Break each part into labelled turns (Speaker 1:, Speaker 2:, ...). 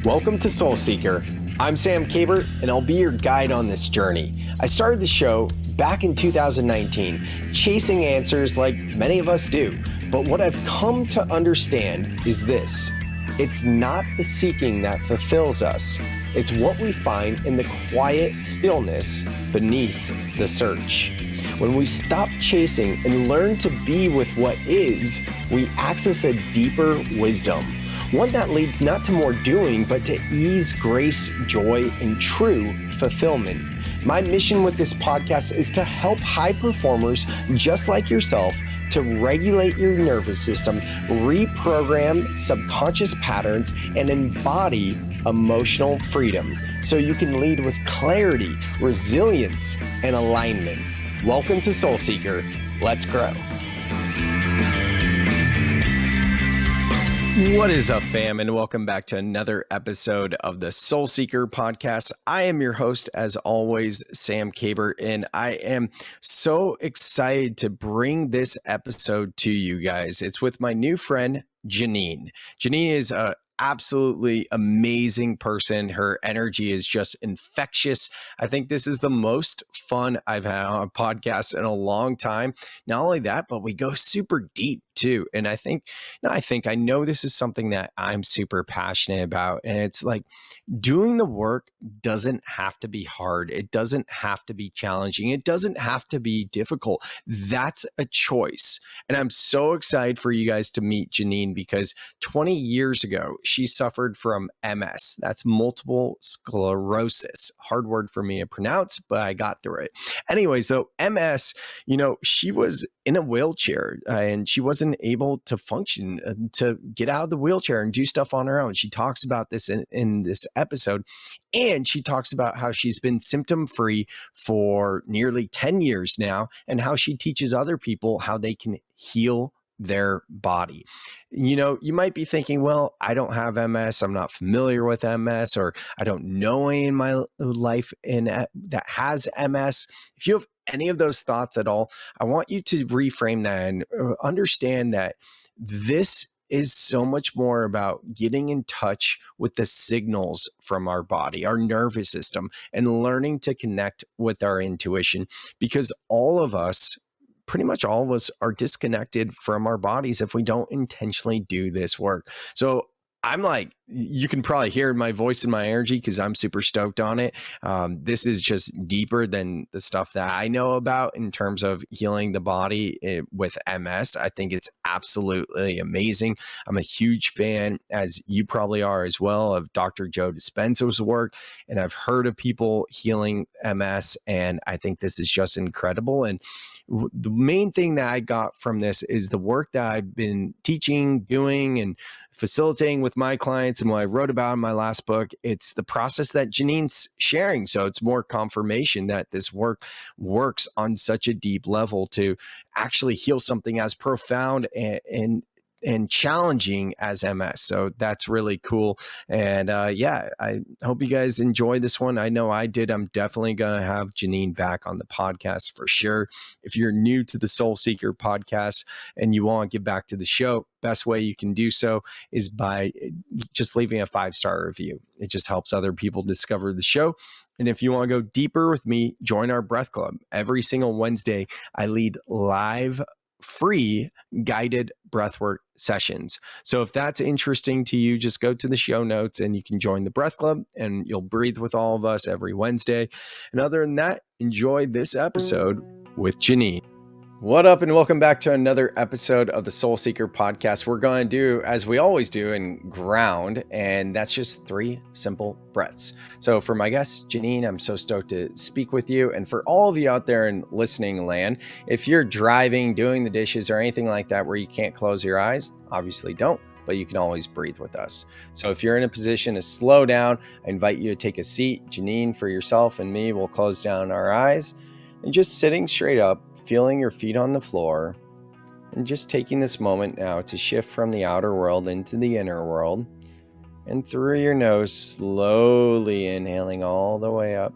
Speaker 1: Welcome to Soul Seeker. I'm Sam Kabert, and I'll be your guide on this journey. I started the show back in 2019, chasing answers like many of us do. But what I've come to understand is this: it's not the seeking that fulfills us. It's what we find in the quiet stillness beneath the search. When we stop chasing and learn to be with what is, we access a deeper wisdom. One that leads not to more doing, but to ease, grace, joy, and true fulfillment. My mission with this podcast is to help high performers just like yourself to regulate your nervous system, reprogram subconscious patterns, and embody emotional freedom so you can lead with clarity, resilience, and alignment. Welcome to Soul Seeker. Let's grow. What is up, fam, and welcome back to another episode of the Soul Seeker podcast. I am your host, as always, Sam Kabert, and I am so excited to bring this episode to you guys. It's with my new friend, Jeanene. Jeanene is a absolutely amazing person. Her energy is just infectious. I think this is the most fun I've had on a podcast in a long time. Not only that, but we go super deep too. And I know this is something that I'm super passionate about. And it's like, doing the work doesn't have to be hard. It doesn't have to be challenging. It doesn't have to be difficult. That's a choice. And I'm so excited for you guys to meet Jeanene because 20 years ago, she suffered from MS. That's multiple sclerosis. Hard word for me to pronounce, but I got through it. Anyway, so MS, she was in a wheelchair and she wasn't able to function, to get out of the wheelchair and do stuff on her own. She talks about this in this episode, and she talks about how she's been symptom free for nearly 10 years now and how she teaches other people how they can heal their body. You might be thinking, well, I don't have MS. I'm not familiar with MS, or I don't know any in my life that has MS. If you have any of those thoughts at all, I want you to reframe that and understand that this is so much more about getting in touch with the signals from our body, our nervous system, and learning to connect with our intuition, because pretty much all of us are disconnected from our bodies if we don't intentionally do this work. So I'm like, you can probably hear my voice and my energy because I'm super stoked on it. This is just deeper than the stuff that I know about in terms of healing the body with MS. I think it's absolutely amazing. I'm a huge fan, as you probably are as well, of Dr. Joe Dispenza's work. And I've heard of people healing MS, and I think this is just incredible. And the main thing that I got from this is the work that I've been teaching, doing, and facilitating with my clients, and what I wrote about in my last book. It's the process that Jeanene's sharing. So it's more confirmation that this work works on such a deep level to actually heal something as profound and challenging as MS. So that's really cool. And I hope you guys enjoy this one. I know I did. I'm definitely going to have Jeanene back on the podcast for sure. If you're new to the Soul Seeker podcast and you want to get back to the show, best way you can do so is by just leaving a 5-star review. It just helps other people discover the show. And if you want to go deeper with me, join our Breath Club. Every single Wednesday, I lead live free guided breathwork sessions. So if that's interesting to you, just go to the show notes and you can join the Breath Club, and you'll breathe with all of us every Wednesday. And other than that, enjoy this episode with Jeanene. What up, and welcome back to another episode of the Soul Seeker podcast. We're going to do, as we always do, and ground, and that's just 3 simple breaths. So for my guest, Jeanene, I'm so stoked to speak with you. And for all of you out there in listening land, if you're driving, doing the dishes, or anything like that where you can't close your eyes, obviously don't, but you can always breathe with us. So if you're in a position to slow down, I invite you to take a seat. Jeanene, for yourself and me, will close down our eyes. And just sitting straight up, feeling your feet on the floor, and just taking this moment now to shift from the outer world into the inner world. And through your nose, slowly inhaling all the way up.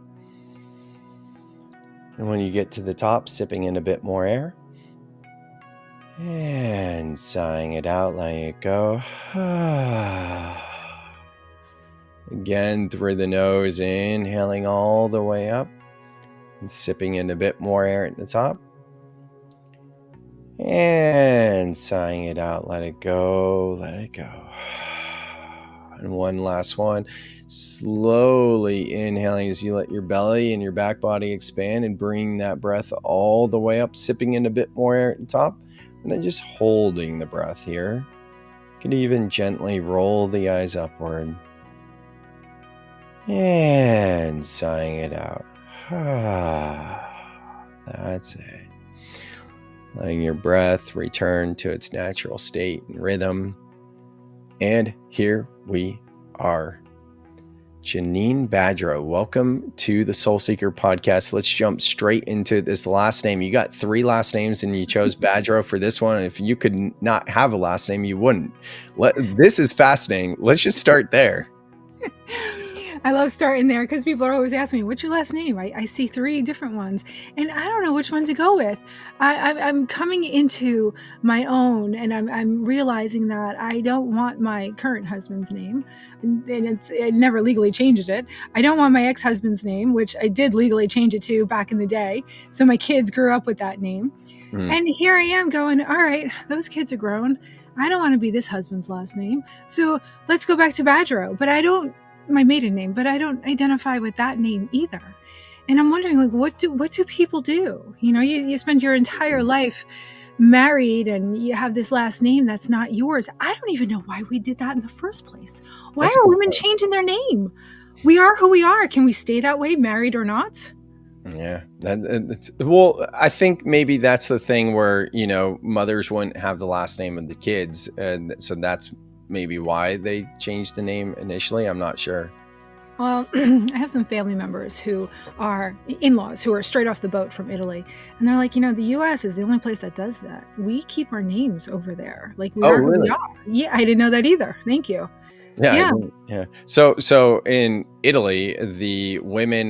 Speaker 1: And when you get to the top, sipping in a bit more air. And sighing it out, letting it go. Again, through the nose, inhaling all the way up and sipping in a bit more air at the top. And sighing it out, let it go, let it go. And one last one. Slowly inhaling as you let your belly and your back body expand and bring that breath all the way up, sipping in a bit more air at the top, and then just holding the breath here. You can even gently roll the eyes upward. And sighing it out. That's it. Letting your breath return to its natural state and rhythm. And here we are. Jeanene Badrow, welcome to the Soul Seeker podcast. Let's jump straight into this last name. You got 3 last names and you chose Badrow for this one. If you could not have a last name, you wouldn't. This is fascinating. Let's just start there.
Speaker 2: I love starting there because people are always asking me, what's your last name? I see 3 different ones and I don't know which one to go with. I'm coming into my own and I'm realizing that I don't want my current husband's name, and I never legally changed it. I don't want my ex-husband's name, which I did legally change it to back in the day. So my kids grew up with that name. And here I am going, all right, those kids are grown. I don't want to be this husband's last name. So let's go back to Badrow. But my maiden name, but I don't identify with that name either. And I'm wondering, like, what do people do? You know, you spend your entire life married and you have this last name that's not yours. I don't even know why we did that in the first place. Why are women changing their name? We are who we are. Can we stay that way, married or not?
Speaker 1: Yeah, well, I think maybe that's the thing where, you know, mothers wouldn't have the last name of the kids. And so that's maybe why they changed the name initially. I'm not sure.
Speaker 2: Well, I have some family members who are in-laws who are straight off the boat from Italy. And they're like, you know, the U.S. is the only place that does that. We keep our names over there. Like, we are who we are. Yeah, I didn't know that either. Thank you.
Speaker 1: Yeah. So in Italy, the women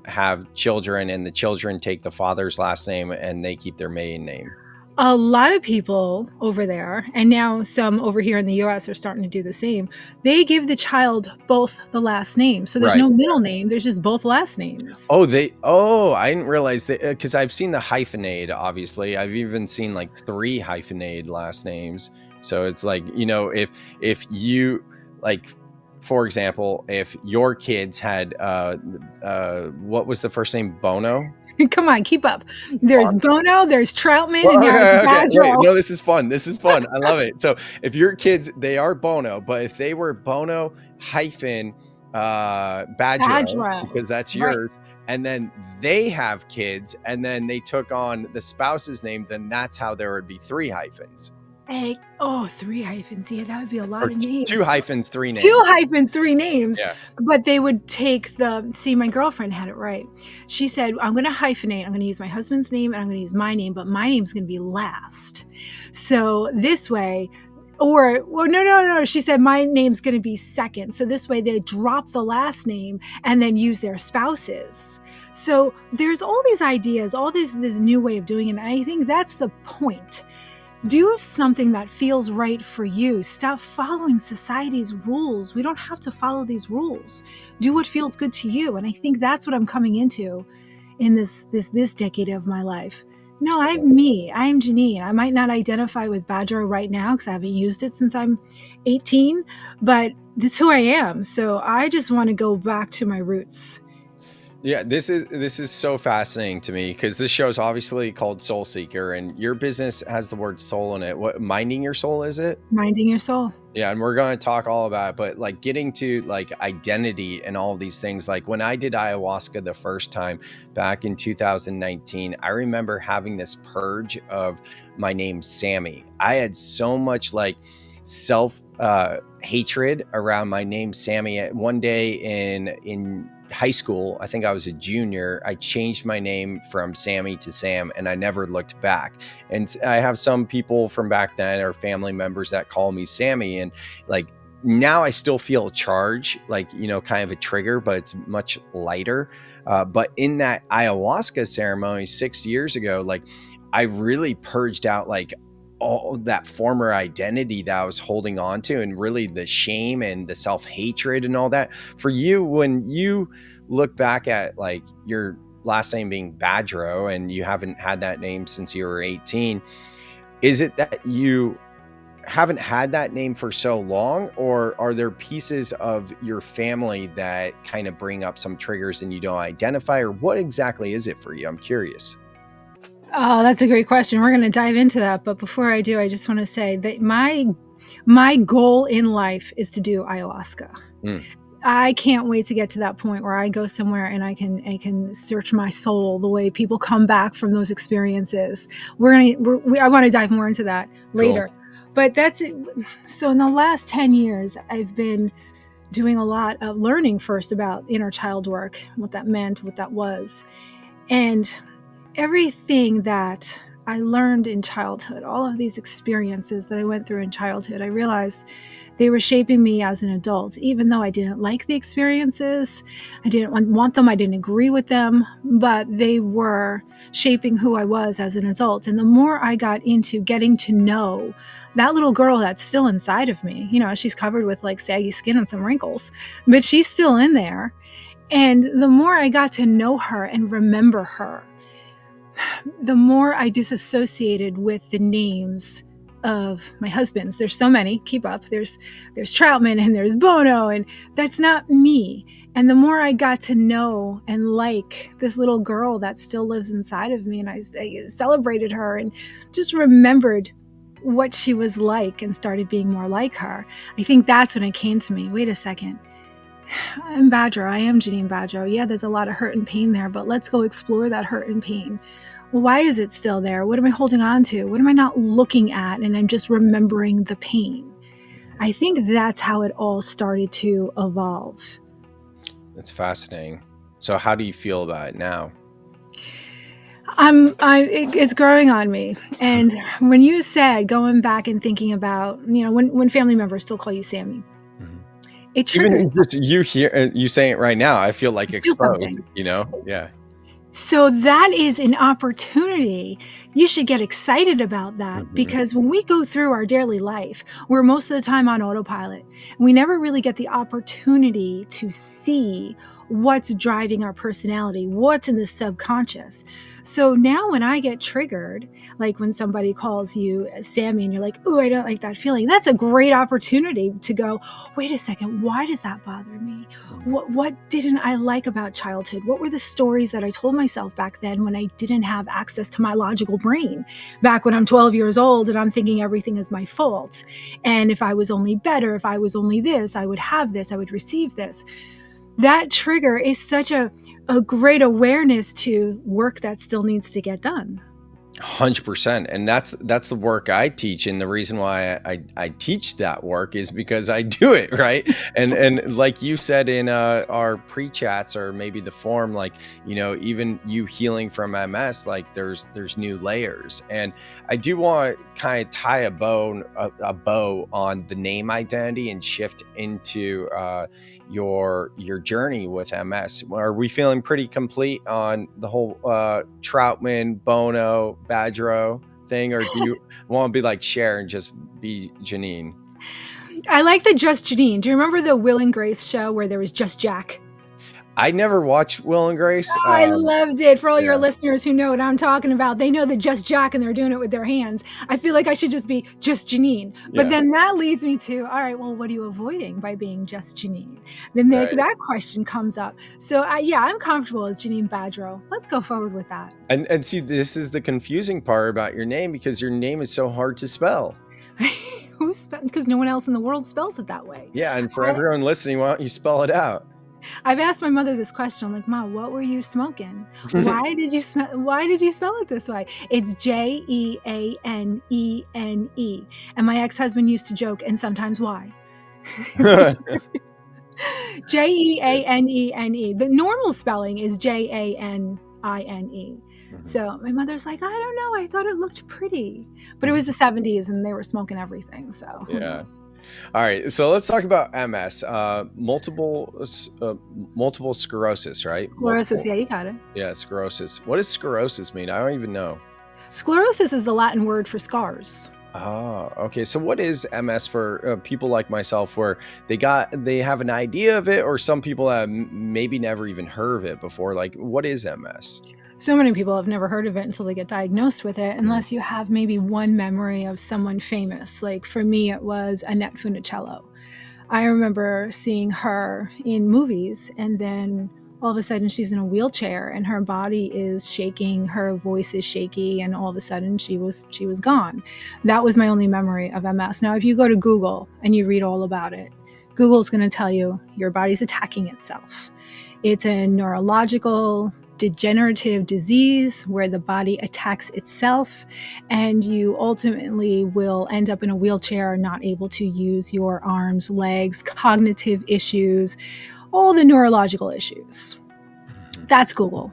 Speaker 1: have children and the children take the father's last name and they keep their maiden name.
Speaker 2: A lot of people over there, and now some over here in the U.S. are starting to do the same. They give the child both the last name. So there's no middle name. There's just both last names.
Speaker 1: I didn't realize that, because I've seen the hyphenated, obviously. I've even seen like 3 hyphenated last names. So it's like, you know, if you, like, for example, if your kids had, what was the first name? Bono?
Speaker 2: Come on, keep up. There's Bono, there's Troutman, and now it's Badrow.
Speaker 1: Wait, no, this is fun. I love it. So if your kids, they are Bono, but if they were Bono hyphen Badrow, because that's yours, and then they have kids, and then they took on the spouse's name, then that's how there would be 3 hyphens.
Speaker 2: 3 hyphens. Yeah, that would be a lot of names.
Speaker 1: 2 hyphens, 3 names.
Speaker 2: 2 hyphens, 3 names.
Speaker 1: Yeah.
Speaker 2: But they would take my girlfriend had it right. She said, I'm going to hyphenate. I'm going to use my husband's name and I'm going to use my name, but my name's going to be last. So this way, no. She said, my name's going to be second. So this way they drop the last name and then use their spouses. So there's all these ideas, all this new way of doing it. And I think that's the point. Do something that feels right for you. Stop following society's rules. We don't have to follow these rules. Do what feels good to you. And I think that's what I'm coming into in this decade of my life. No, I'm me. I'm Jeanene. I might not identify with Badrow right now because I haven't used it since I'm 18, but that's who I am. So I just want to go back to my roots.
Speaker 1: Yeah, this is so fascinating to me because this show is obviously called Soul Seeker, and your business has the word soul in it. What, minding your soul, is it?
Speaker 2: Minding your soul.
Speaker 1: Yeah, and we're going to talk all about it, but like getting to like identity and all of these things. Like when I did ayahuasca the first time back in 2019, I remember having this purge of my name, Sammy. I had so much like self hatred around my name, Sammy. One day in high school, I think I was a junior, I changed my name from Sammy to Sam, and I never looked back. And I have some people from back then or family members that call me Sammy, and like now I still feel a charge, like, you know, kind of a trigger, but it's much lighter. But in that ayahuasca ceremony 6 years ago, like I really purged out like all that former identity that I was holding on to, and really the shame and the self-hatred and all that. For you, when you look back at like your last name being Badrow and you haven't had that name since you were 18, is it that you haven't had that name for so long, or are there pieces of your family that kind of bring up some triggers and you don't identify, or what exactly is it for you? I'm curious.
Speaker 2: Oh, that's a great question. We're going to dive into that. But before I do, I just want to say that my goal in life is to do ayahuasca.
Speaker 1: Mm.
Speaker 2: I can't wait to get to that point where I go somewhere and I can search my soul the way people come back from those experiences. I want to dive more into that later.
Speaker 1: Cool.
Speaker 2: But that's it. So in the last 10 years, I've been doing a lot of learning first about inner child work, what that meant, what that was. And everything that I learned in childhood, all of these experiences that I went through in childhood, I realized they were shaping me as an adult. Even though I didn't like the experiences, I didn't want them, I didn't agree with them, but they were shaping who I was as an adult. And the more I got into getting to know that little girl that's still inside of me, she's covered with like saggy skin and some wrinkles, but she's still in there. And the more I got to know her and remember her, the more I disassociated with the names of my husbands. There's so many, keep up. There's Troutman and there's Bono, and that's not me. And the more I got to know and like this little girl that still lives inside of me, and I celebrated her and just remembered what she was like and started being more like her, I think that's when it came to me. Wait a second. I'm Badrow. I am Jeanene Badrow. Yeah, there's a lot of hurt and pain there, but let's go explore that hurt and pain. Well, why is it still there? What am I holding on to? What am I not looking at? And I'm just remembering the pain. I think that's how it all started to evolve.
Speaker 1: That's fascinating. So how do you feel about it now?
Speaker 2: It's growing on me. And when you said going back and thinking about, when family members still call you Sammy, it triggers.
Speaker 1: Even you saying it right now, I feel like exposed, Yeah.
Speaker 2: So that is an opportunity. You should get excited about that, because when we go through our daily life, we're most of the time on autopilot. We never really get the opportunity to see what's driving our personality, what's in the subconscious. So now when I get triggered, like when somebody calls you Sammy and you're like, "Oh, I don't like that feeling," that's a great opportunity to go, wait a second, why does that bother me? What didn't I like about childhood? What were the stories that I told myself back then when I didn't have access to my logical brain? Back when I'm 12 years old and I'm thinking everything is my fault. And if I was only better, if I was only this, I would have this, I would receive this. That trigger is such a great awareness to work that still needs to get done.
Speaker 1: 100%. And that's the work I teach. And the reason why I teach that work is because I do it, right? And like you said in our pre-chats, or maybe the form, like, even you healing from MS, like there's new layers. And I do want to kind of tie a bow on the name identity and shift into your journey with MS. Are we feeling pretty complete on the whole Troutman, Bono, Badrow thing, or do you want to be like Cher and just be Jeanene?
Speaker 2: I like the Just Jeanene. Do you remember the Will and Grace show where there was just Jack?
Speaker 1: I never watched Will and Grace.
Speaker 2: Oh, I loved it. For all your listeners who know what I'm talking about, they know the Just Jack and they're doing it with their hands. I feel like I should just be just Jeanene. But then that leads me to, all right, well, what are you avoiding by being just Jeanene? Then that question comes up. So I'm comfortable as Jeanene Badrow. Let's go forward with that.
Speaker 1: And see, this is the confusing part about your name, because your name is so hard to spell.
Speaker 2: Because no one else in the world spells it that way.
Speaker 1: Yeah, and for everyone listening, why don't you spell it out?
Speaker 2: I've asked my mother this question. I'm like, "Mom, what were you smoking? Why did you spell it this way?" It's Jeanene. And my ex-husband used to joke, and sometimes why? Jeanene. The normal spelling is Jane. So my mother's like, I don't know, I thought it looked pretty. But it was the 70s and they were smoking everything. So who knows?
Speaker 1: All right, so let's talk about MS, multiple sclerosis, right?
Speaker 2: Sclerosis, yeah, you got it.
Speaker 1: Yeah, sclerosis. What does sclerosis mean? I don't even know.
Speaker 2: Sclerosis is the Latin word for scars.
Speaker 1: Oh, okay. So what is MS for people like myself where they have an idea of it, or some people have maybe never even heard of it before? Like, what is MS?
Speaker 2: So many people have never heard of it until they get diagnosed with it,
Speaker 1: Mhm.
Speaker 2: unless you have maybe one memory of someone famous. Like for me, it was Annette Funicello. I remember seeing her in movies, and then all of a sudden she's in a wheelchair and her body is shaking, her voice is shaky, and all of a sudden she was gone. That was my only memory of MS. Now, if you go to Google and you read all about it, Google's going to tell you your body's attacking itself. It's a neurological degenerative disease where the body attacks itself, and you ultimately will end up in a wheelchair, not able to use your arms, legs, cognitive issues, all the neurological issues.
Speaker 1: Mhm.
Speaker 2: That's Google.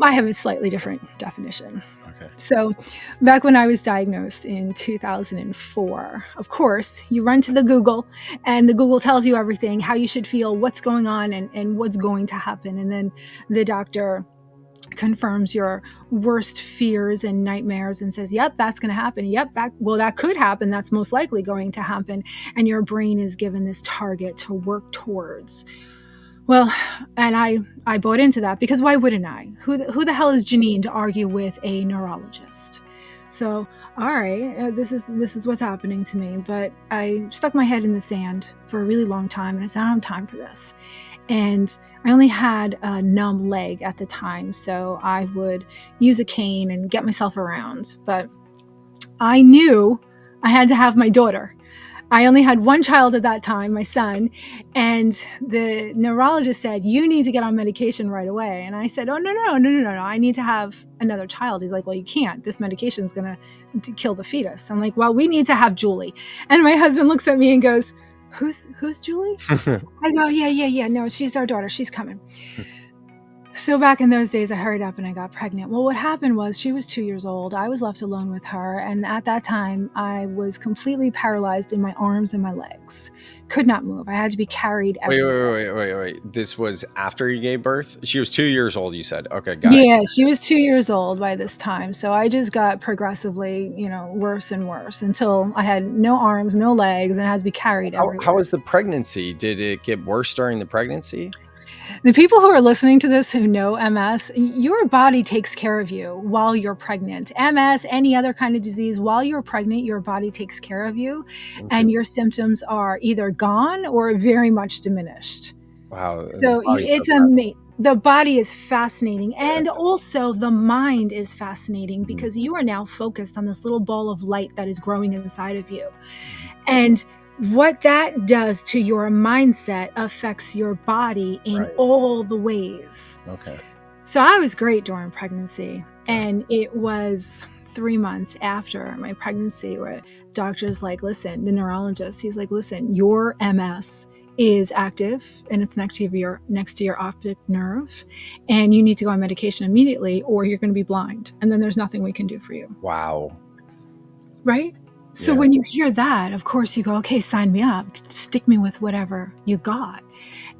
Speaker 2: I have a slightly different definition.
Speaker 1: Okay.
Speaker 2: So, back when I was diagnosed in 2004, of course, you run to the Google, and the Google tells you everything, how you should feel, what's going on, and what's going to happen. And then the doctor confirms your worst fears and nightmares and says, yep, that's going to happen. Yep, that could happen. That's most likely going to happen. And your brain is given this target to work towards. Well, and I bought into that, because why wouldn't I? Who the hell is Jeanene to argue with a neurologist? So, all right, this is what's happening to me. But I stuck my head in the sand for a really long time, and I said, I don't have time for this. And I only had a numb leg at the time, so I would use a cane and get myself around. But I knew I had to have my daughter. I only had one child at that time, my son, and the neurologist said, you need to get on medication right away. And I said, oh, no, I need to have another child. He's like, well, you can't. This medication is going to kill the fetus. I'm like, well, we need to have Julie. And my husband looks at me and goes, who's Julie? I go, yeah. No, she's our daughter. She's coming. So back in those days, I hurried up and I got pregnant. Well, what happened was she was 2 years old. I was left alone with her. And at that time, I was completely paralyzed in my arms and my legs. Could not move. I had to be carried
Speaker 1: Wait,
Speaker 2: everywhere.
Speaker 1: wait. This was after you gave birth? She was 2 years old, you said. Okay, got it.
Speaker 2: Yeah, she was 2 years old by this time. So I just got progressively, worse and worse until I had no arms, no legs, and I had to be carried
Speaker 1: How
Speaker 2: everywhere.
Speaker 1: was the pregnancy? Did it get worse during the pregnancy?
Speaker 2: The people who are listening to this who know MS, your body takes care of you while you're pregnant. MS, any other kind of disease, while you're pregnant, your body takes care of you, and
Speaker 1: Interesting.
Speaker 2: your symptoms are either gone or very much diminished.
Speaker 1: Wow, the
Speaker 2: So
Speaker 1: body's so
Speaker 2: it's
Speaker 1: fascinating.
Speaker 2: the body is fascinating,
Speaker 1: Yeah.
Speaker 2: and also the mind is fascinating,
Speaker 1: Mhm,
Speaker 2: because you are now focused on this little ball of light that is growing inside of you.
Speaker 1: mhm.
Speaker 2: And what that does to your mindset affects your body in
Speaker 1: Right.
Speaker 2: all the ways.
Speaker 1: Okay.
Speaker 2: So I was great during pregnancy.
Speaker 1: Uh,
Speaker 2: And it was 3 months after my pregnancy where doctor's like, listen, the neurologist, he's like, listen, your MS is active and it's next to your optic nerve, and you need to go on medication immediately or you're going to be blind. And then there's nothing we can do for you.
Speaker 1: wow.
Speaker 2: Right? So
Speaker 1: Yeah.
Speaker 2: when you hear that, of course you go, okay, sign me up, stick me with whatever you got.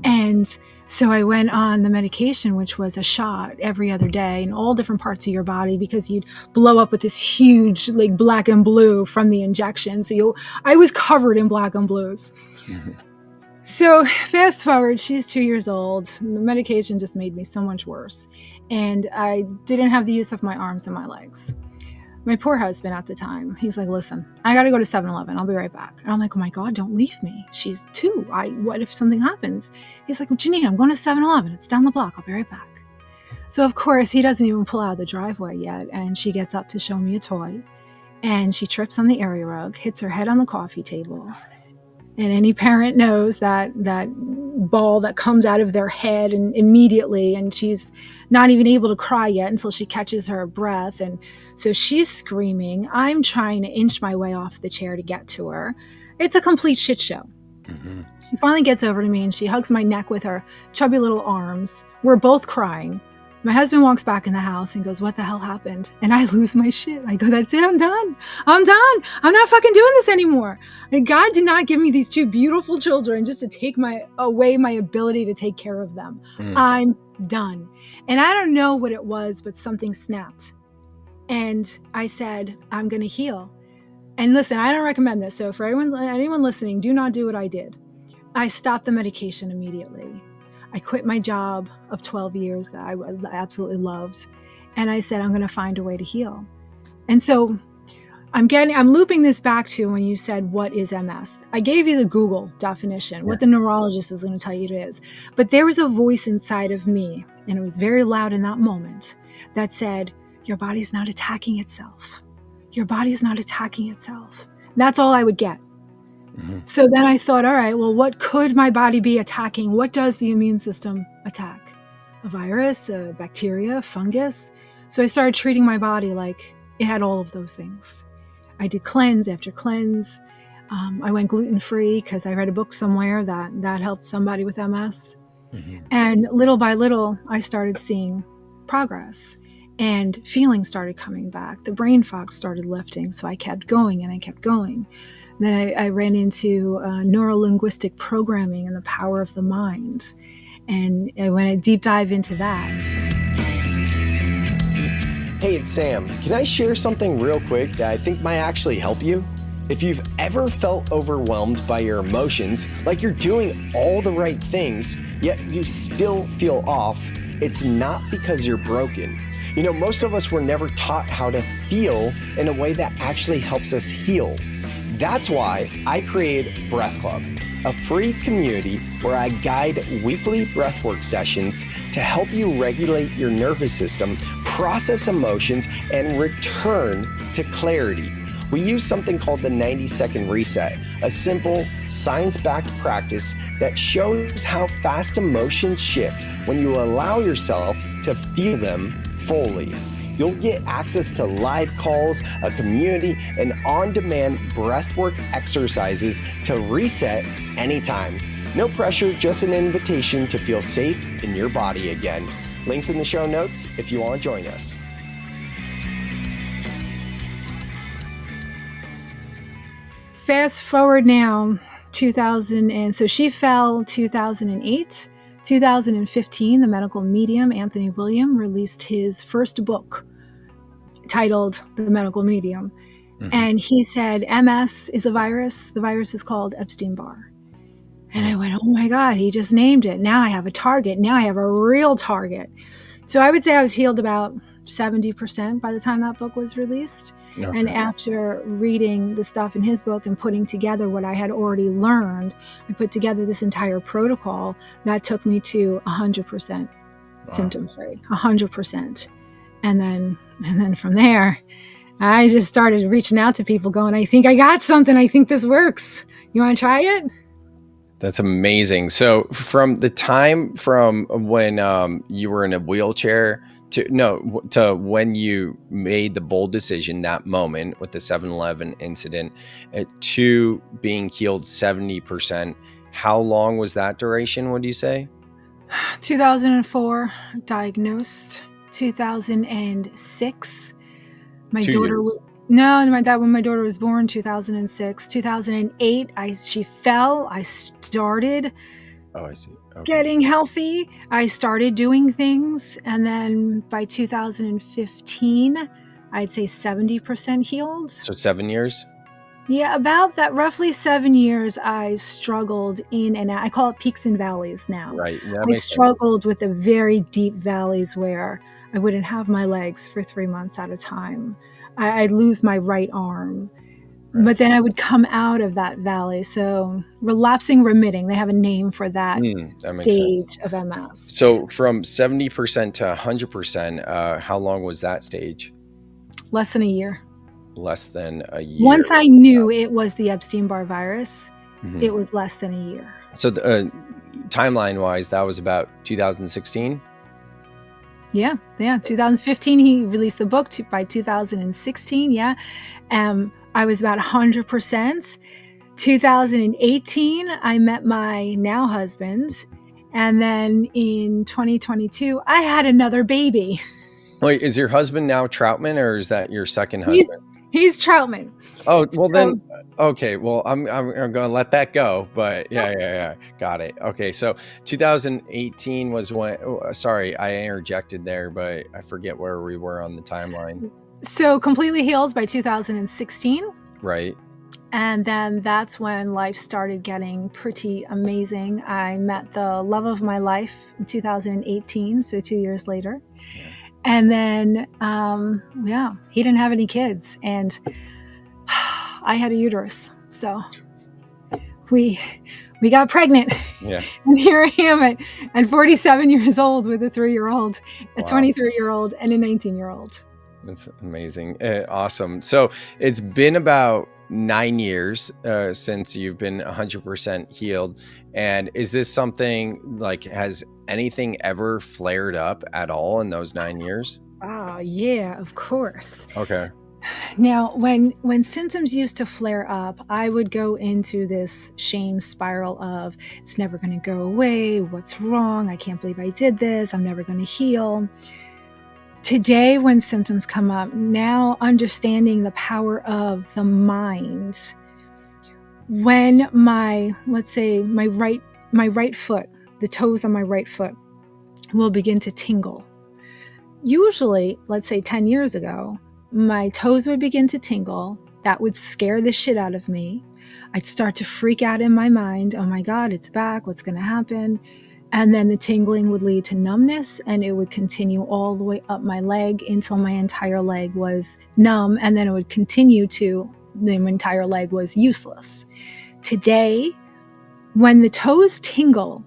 Speaker 2: And so I went on the medication, which was a shot every other day in all different parts of your body, because you'd blow up with this huge, like, black and blue from the injection. So I was covered in black and blues.
Speaker 1: Mhm.
Speaker 2: So fast forward, she's 2 years old. The medication just made me so much worse. And I didn't have the use of my arms and my legs. My poor husband at the time, he's like, listen, I got to go to 7-Eleven. I'll be right back. And I'm like, oh my God, don't leave me. She's 2. What if something happens? He's like, well, Jeanene, I'm going to 7-Eleven. It's down the block. I'll be right back. So of course he doesn't even pull out of the driveway yet. And she gets up to show me a toy, and she trips on the area rug, hits her head on the coffee table. And any parent knows that ball that comes out of their head and immediately, and she's not even able to cry yet until she catches her breath. And so she's screaming. I'm trying to inch my way off the chair to get to her. It's a complete shit show.
Speaker 1: Mhm.
Speaker 2: She finally gets over to me and she hugs my neck with her chubby little arms. We're both crying. My husband walks back in the house and goes, what the hell happened? And I lose my shit. I go, that's it. I'm done. I'm not fucking doing this anymore. And God did not give me these 2 beautiful children just to take away my ability to take care of them.
Speaker 1: Mm.
Speaker 2: I'm done. And I don't know what it was, but something snapped. And I said, I'm going to heal. And listen, I don't recommend this. So for anyone listening, do not do what I did. I stopped the medication immediately. I quit my job of 12 years that I absolutely loved. And I said, I'm going to find a way to heal. And so I'm looping this back to when you said, what is MS? I gave you the Google definition, what the neurologist is going to tell you it is. But there was a voice inside of me, and it was very loud in that moment, that said, your body's not attacking itself. Your body's not attacking itself. That's all I would get. Mm-hmm. So then I thought, all right, well, what could my body be attacking? What does the immune system attack? A virus, a bacteria, fungus? So I started treating my body like it had all of those things. I did cleanse after cleanse. I went gluten-free because I read a book somewhere that helped somebody with MS. Mm-hmm. And little by little, I started seeing progress and feelings started coming back. The brain fog started lifting. So I kept going and I kept going. Then I ran into neuro-linguistic programming and the power of the mind. And when I deep dive into that.
Speaker 1: Hey, it's Sam. Can I share something real quick that I think might actually help you? If you've ever felt overwhelmed by your emotions, like you're doing all the right things, yet you still feel off, it's not because you're broken. You know, most of us were never taught how to feel in a way that actually helps us heal. That's why I created Breath Club, a free community where I guide weekly breathwork sessions to help you regulate your nervous system, process emotions, and return to clarity. We use something called the 90-second reset, a simple, science-backed practice that shows how fast emotions shift when you allow yourself to feel them fully. You'll get access to live calls, a community, and on-demand breathwork exercises to reset anytime. No pressure, just an invitation to feel safe in your body again. Links in the show notes if you want to join us.
Speaker 2: Fast forward now, so she fell 2008. 2015, the medical medium, Anthony William, released his first book titled The Medical Medium. Mm-hmm. And he said, MS is a virus. The virus is called Epstein-Barr. And I went, oh my God, he just named it. Now I have a target. Now I have a real target. So I would say I was healed about 70% by the time that book was released. Okay. And after reading the stuff in his book and putting together what I had already learned, I put together this entire protocol that took me to 100% symptom-free, 100%. And then from there, I just started reaching out to people going, I think I got something. I think this works. You want to try it?
Speaker 1: That's amazing. So from the time from when you were in a wheelchair to when you made the bold decision, that moment with the 7-Eleven incident, to being healed 70%, how long was that duration, would you say?
Speaker 2: 2004, diagnosed. 2006, my daughter. When my daughter was born, 2006. 2008, she fell. I started.
Speaker 1: Oh, I see. Okay.
Speaker 2: Getting healthy. I started doing things, and then by 2015, I'd say 70% healed.
Speaker 1: So 7 years.
Speaker 2: Yeah, about that, roughly 7 years. I struggled in and out. I call it peaks and valleys now.
Speaker 1: Right.
Speaker 2: I struggled with the very deep valleys where I wouldn't have my legs for 3 months at a time. I'd lose my right arm. Right. But then I would come out of that valley. So relapsing remitting, they have a name for that stage of MS.
Speaker 1: So from 70% to 100%, how long was that stage?
Speaker 2: Less than a year.
Speaker 1: Less than a year.
Speaker 2: Once I knew it was the Epstein-Barr virus, it was less than a year.
Speaker 1: So timeline-wise, that was about 2016?
Speaker 2: Yeah. 2015, he released the book. By 2016, yeah. I was about 100%. 2018, I met my now husband. And then in 2022, I had another baby.
Speaker 1: Wait, is your husband now Troutman, or is that your second husband?
Speaker 2: He's Troutman.
Speaker 1: Oh, well then, okay. Well, I'm going to let that go, but yeah. Got it. Okay. So 2018 was when, sorry, I interjected there, but I forget where we were on the timeline.
Speaker 2: So completely healed by 2016.
Speaker 1: Right.
Speaker 2: And then that's when life started getting pretty amazing. I met the love of my life in 2018, so 2 years later.
Speaker 1: Yeah.
Speaker 2: And then, he didn't have any kids, and I had a uterus. So we got pregnant.
Speaker 1: Yeah.
Speaker 2: And here I am at 47 years old with a 3-year-old, a
Speaker 1: Wow.
Speaker 2: 23-year-old, and a 19-year-old.
Speaker 1: That's amazing. Awesome. So it's been about 9 years since you've been 100% healed. And is this something like, has anything ever flared up at all in those 9 years?
Speaker 2: Oh, yeah, of course.
Speaker 1: Okay.
Speaker 2: Now, when symptoms used to flare up, I would go into this shame spiral of it's never going to go away. What's wrong? I can't believe I did this. I'm never going to heal. Today, when symptoms come up, now understanding the power of the mind, when let's say my right foot, the toes on my right foot will begin to tingle. Usually, let's say 10 years ago, my toes would begin to tingle. That would scare the shit out of me. I'd start to freak out in my mind. Oh my God, it's back. What's going to happen? And then the tingling would lead to numbness, and it would continue all the way up my leg until my entire leg was numb. And then it would continue to the entire leg was useless. Today, when the toes tingle,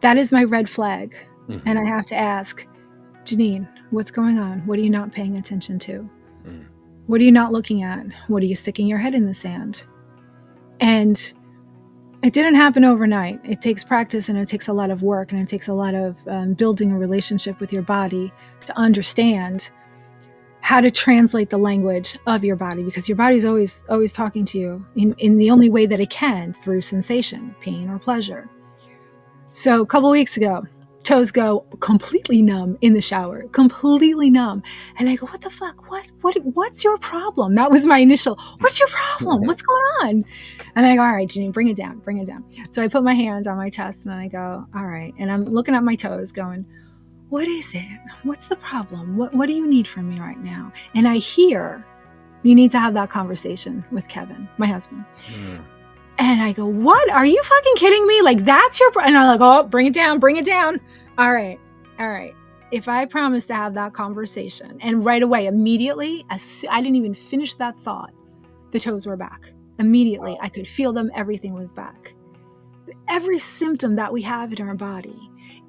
Speaker 2: that is my red flag.
Speaker 1: Mhm.
Speaker 2: And I have to ask, Jeanene, what's going on? What are you not paying attention to?
Speaker 1: Mm.
Speaker 2: What are you not looking at? What are you sticking your head in the sand? And it didn't happen overnight. It takes practice, and it takes a lot of work, and it takes a lot of building a relationship with your body to understand how to translate the language of your body, because your body's always talking to you in the only way that it can, through sensation, pain, or pleasure. So a couple weeks ago, toes go completely numb in the shower, completely numb. And I go, what the fuck? What's your problem? That was my initial, what's your problem? What's going on? And I go, all right, Jeanene, bring it down. So I put my hands on my chest and I go, all right. And I'm looking at my toes going, what is it? What's the problem? What do you need from me right now? And I hear, you need to have that conversation with Kevin, my husband.
Speaker 1: Mm.
Speaker 2: And I go, what? Are you fucking kidding me? Like, that's your... And I'm like, oh, bring it down. All right. If I promise to have that conversation, and right away, immediately, I didn't even finish that thought, the toes were back. Immediately, I could feel them. Everything was back. Every symptom that we have in our body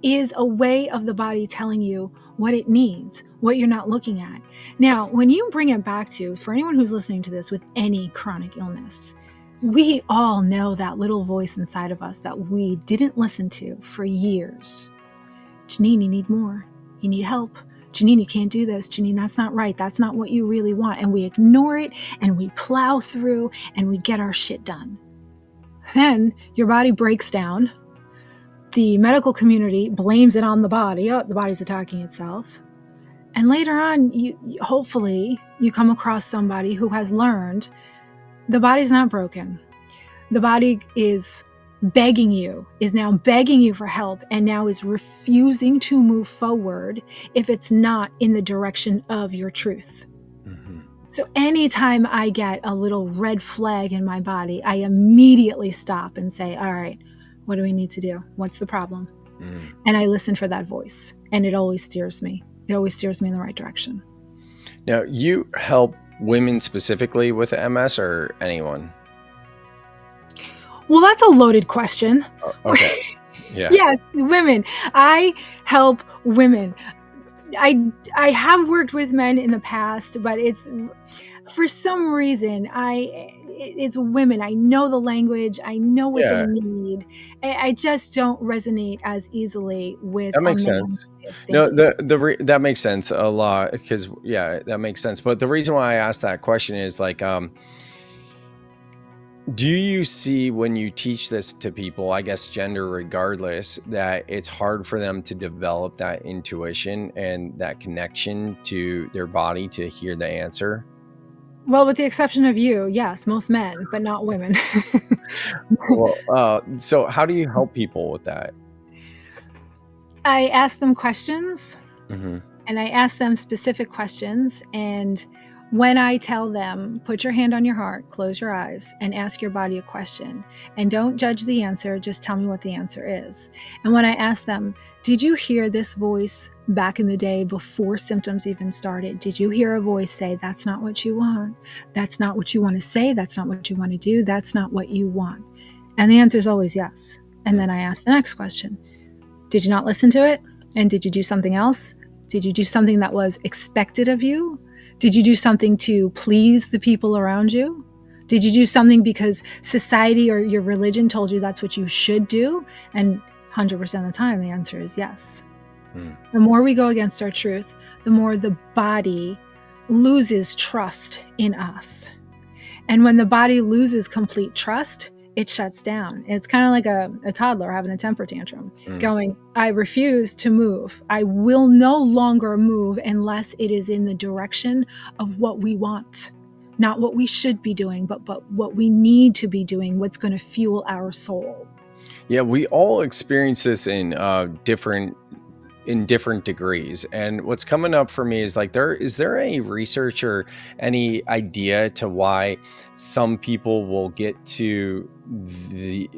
Speaker 2: is a way of the body telling you what it needs, what you're not looking at. Now, when you bring it back to, for anyone who's listening to this with any chronic illness, we all know that little voice inside of us that we didn't listen to for years. Jeanene, you need more. You need help. Jeanene, you can't do this. Jeanene, that's not right. That's not what you really want. And we ignore it, and we plow through, and we get our shit done. Then your body breaks down. The medical community blames it on the body. Oh, the body's attacking itself. And later on, hopefully you come across somebody who has learned the body's not broken. The body is now begging you for help, and now is refusing to move forward if it's not in the direction of your truth. Mm-hmm. So anytime I get a little red flag in my body, I immediately stop and say, all right, what do we need to do? What's the problem? Mm. And I listen for that voice, and it always steers me. It always steers me in the right direction.
Speaker 1: Now, you help women specifically with MS, or anyone?
Speaker 2: Well, that's a loaded question.
Speaker 1: Okay. Yeah.
Speaker 2: Yes, women. I help women. I have worked with men in the past, but it's, for some reason, it's women. I know the language. I know what they need. I just don't resonate as easily with.
Speaker 1: That makes sense. No, that makes sense a lot, because that makes sense. But the reason why I asked that question is like, do you see, when you teach this to people, I guess gender regardless, that it's hard for them to develop that intuition and that connection to their body to hear the answer?
Speaker 2: Well, with the exception of you, yes, most men, but not women.
Speaker 1: Well, so how do you help people with that?
Speaker 2: I ask them questions,
Speaker 1: Mm-hmm.
Speaker 2: and I ask them specific questions. And When I tell them, put your hand on your heart, close your eyes, and ask your body a question, and don't judge the answer, just tell me what the answer is. And when I ask them, did you hear this voice back in the day before symptoms even started? Did you hear a voice say, that's not what you want? That's not what you want to say. That's not what you want to do. That's not what you want. And the answer is always yes. And then I ask the next question. Did you not listen to it? And did you do something else? Did you do something that was expected of you? Did you do something to please the people around you? Did you do something because society or your religion told you that's what you should do? And 100% of the time, the answer is yes. The more we go against our truth, the more the body loses trust in us. And when the body loses complete trust, it shuts down. It's kind of like a toddler having a temper tantrum, going, I refuse to move. I will no longer move unless it is in the direction of what we want, not what we should be doing, but what we need to be doing, what's going to fuel our soul.
Speaker 1: Yeah, we all experience this in different degrees. And what's coming up for me is like, is there any research or any idea to why some people will get to the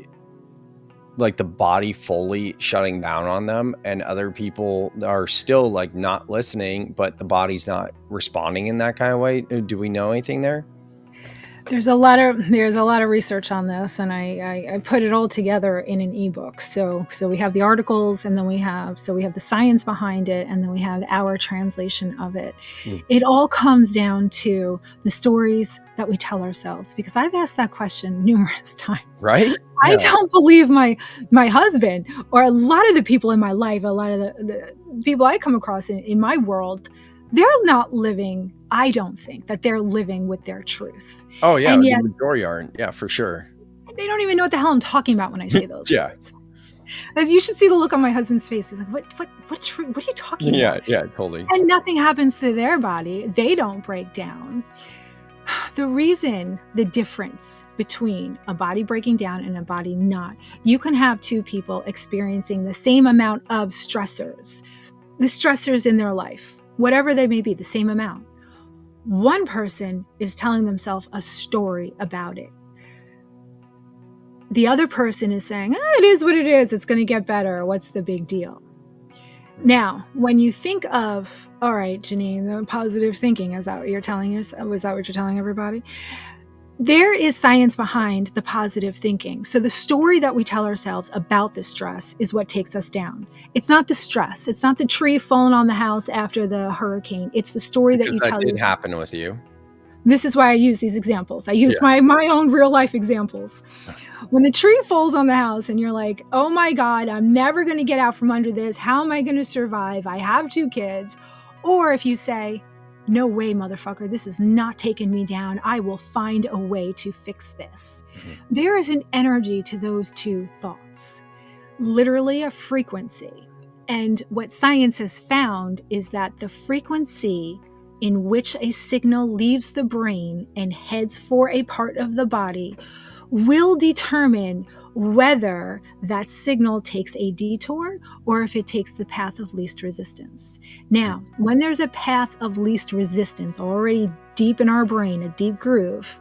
Speaker 1: body fully shutting down on them, and other people are still like not listening, but the body's not responding in that kind of way? Do we know anything there?
Speaker 2: There's a lot of research on this, and I put it all together in an ebook. So we have the articles, and then we have the science behind it, and then we have our translation of it. It all comes down to the stories that we tell ourselves, because I've asked that question numerous times.
Speaker 1: Right?
Speaker 2: I don't believe my husband or a lot of the people in my life, a lot of the people I come across in my world, they're not living, I don't think that they're living with their truth.
Speaker 1: Oh yeah,
Speaker 2: And
Speaker 1: the
Speaker 2: yet
Speaker 1: majority aren't. Yeah, for sure.
Speaker 2: they don't even know what the hell I'm talking about when I say those
Speaker 1: Yeah.
Speaker 2: words. As you should see the look on my husband's face. He's like, what are you talking about?
Speaker 1: Yeah, totally.
Speaker 2: And nothing happens to their body. They don't break down. The difference between a body breaking down and a body not, you can have two people experiencing the same amount of stressors, the stressors in their life, whatever they may be, the same amount. One person is telling themselves a story about it. The other person is saying, it is what it is. It's going to get better. What's the big deal? Now, when you think of, all right, Jeanene, the positive thinking, is that what you're telling us? Was that what you're telling everybody? There is science behind the positive thinking. So the story that we tell ourselves about the stress is what takes us down. It's not the stress. It's not the tree falling on the house after the hurricane. It's the story that you tell yourself.
Speaker 1: That did happen with you.
Speaker 2: This is why I use these examples. I use my own real life examples. When the tree falls on the house and you're like, oh my God, I'm never going to get out from under this. How am I going to survive? I have 2 kids. Or if you say, no way, motherfucker, this is not taking me down. I will find a way to fix this. There is an energy to those 2 thoughts, literally a frequency. And what science has found is that the frequency in which a signal leaves the brain and heads for a part of the body will determine whether that signal takes a detour or if it takes the path of least resistance. Now, when there's a path of least resistance already deep in our brain, a deep groove,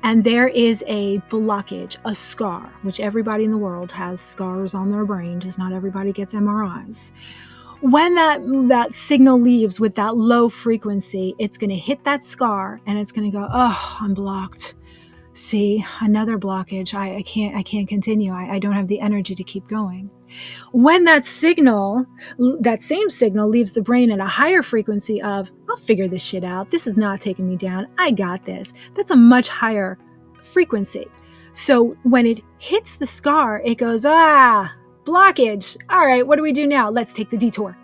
Speaker 2: and there is a blockage, a scar, which everybody in the world has scars on their brain, just not everybody gets MRIs. When that signal leaves with that low frequency, it's going to hit that scar and it's going to go, oh, I'm blocked. See, another blockage. I can't continue. I don't have the energy to keep going. When that same signal leaves the brain at a higher frequency of, I'll figure this shit out. This is not taking me down. I got this. That's a much higher frequency. So when it hits the scar, it goes, blockage. All right, what do we do now? Let's take the detour.